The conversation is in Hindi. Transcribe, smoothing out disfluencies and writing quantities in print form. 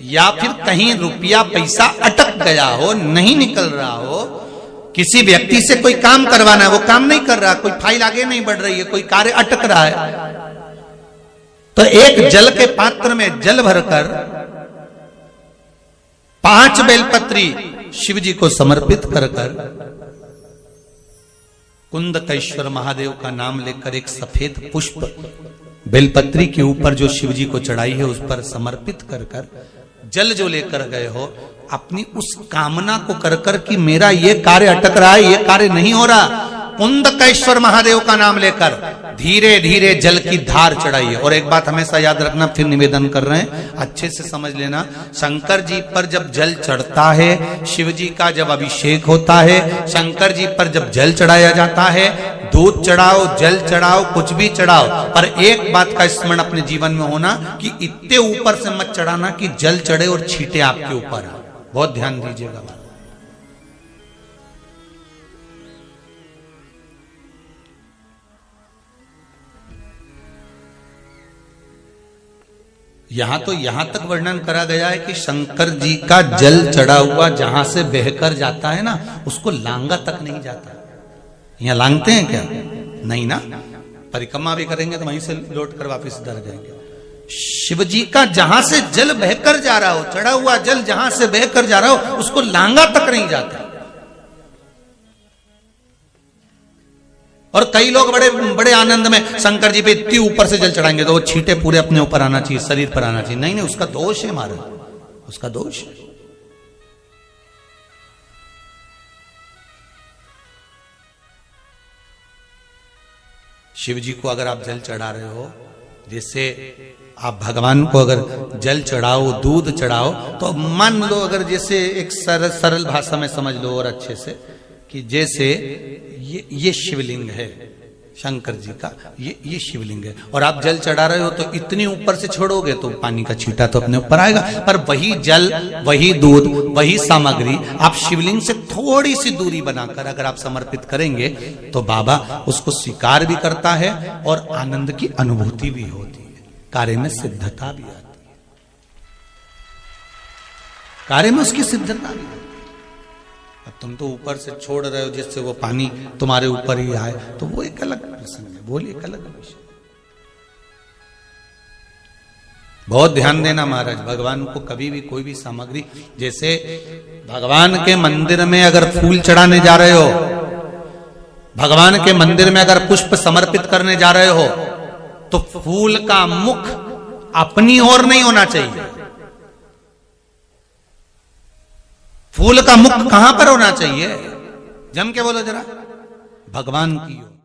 या फिर कहीं रुपया पैसा अटक गया हो, नहीं निकल रहा हो, किसी व्यक्ति से कोई काम करवाना है, वो काम नहीं कर रहा, कोई फाइल आगे नहीं बढ़ रही है, कोई कार्य अटक रहा है, तो एक जल के पात्र में जल भरकर 5 बेलपत्री शिव जी को समर्पित कर कुंदकेश्वर महादेव का नाम लेकर एक सफेद पुष्प बेलपत्री के ऊपर जो शिव जी को चढ़ाई है उस पर समर्पित कर जल जो लेकर गए हो, अपनी उस कामना को कर कि मेरा ये कार्य अटक रहा है, ये कार्य नहीं हो रहा, कुंदकेश्वर महादेव का नाम लेकर धीरे धीरे जल की धार चढ़ाइए। और एक बात हमेशा याद रखना, फिर निवेदन कर रहे हैं, अच्छे से समझ लेना, शंकर जी पर जब जल चढ़ता है, शिव जी का जब अभिषेक होता है, शंकर जी पर जब जल चढ़ाया जाता है, दूध चढ़ाओ, जल चढ़ाओ, कुछ भी चढ़ाओ, पर एक बात का स्मरण अपने जीवन में होना कि इतने ऊपर से मत चढ़ाना कि जल चढ़े और छींटे आपके ऊपर आए। बहुत ध्यान दीजिएगा। यहां तक वर्णन करा गया है कि शंकर जी का जल चढ़ा हुआ जहां से बहकर जाता है ना, उसको लांगा तक नहीं जाता। यहां लांगते हैं क्या? नहीं ना, परिक्रमा भी करेंगे तो वहीं से लौट कर वापस इधर जाएंगे। शिव जी का जहां से जल बहकर जा रहा हो, चढ़ा हुआ जल जहां से बहकर जा रहा हो, उसको लांगा तक नहीं जाता। और कई लोग बड़े बड़े आनंद में शंकर जी पे इतनी ऊपर से जल चढ़ाएंगे तो वो छींटे पूरे अपने ऊपर आना चाहिए, शरीर पर आना चाहिए। नहीं नहीं, उसका दोष है महाराज, उसका दोष है। शिव जी को अगर आप जल चढ़ा रहे हो, जैसे आप भगवान को अगर जल चढ़ाओ, दूध चढ़ाओ, तो मान लो अगर जैसे एक सरल भाषा में समझ लो और अच्छे से, कि जैसे ये शिवलिंग है शंकर जी का, ये शिवलिंग है, और आप जल चढ़ा रहे हो तो इतनी ऊपर से छोड़ोगे तो पानी का छींटा तो अपने ऊपर आएगा, पर वही जल, वही दूध, वही सामग्री आप शिवलिंग से थोड़ी सी दूरी बनाकर अगर आप समर्पित करेंगे तो बाबा उसको स्वीकार भी करता है और आनंद की अनुभूति भी होती है, कार्य में सिद्धता भी आती है, कार्य में उसकी सिद्धता भी। अब तुम तो ऊपर से छोड़ रहे हो जिससे वो पानी तुम्हारे ऊपर ही आए, तो वो एक अलग प्रसंग है, वो एक अलग विषय। बहुत ध्यान देना महाराज, भगवान को कभी भी कोई भी सामग्री, जैसे भगवान के मंदिर में अगर फूल चढ़ाने जा रहे हो, भगवान के मंदिर में अगर पुष्प समर्पित करने जा रहे हो, तो फूल का मुख अपनी ओर नहीं होना चाहिए। फूल का मुख कहां पर होना चाहिए? जम के बोलो जरा, भगवान की ओर।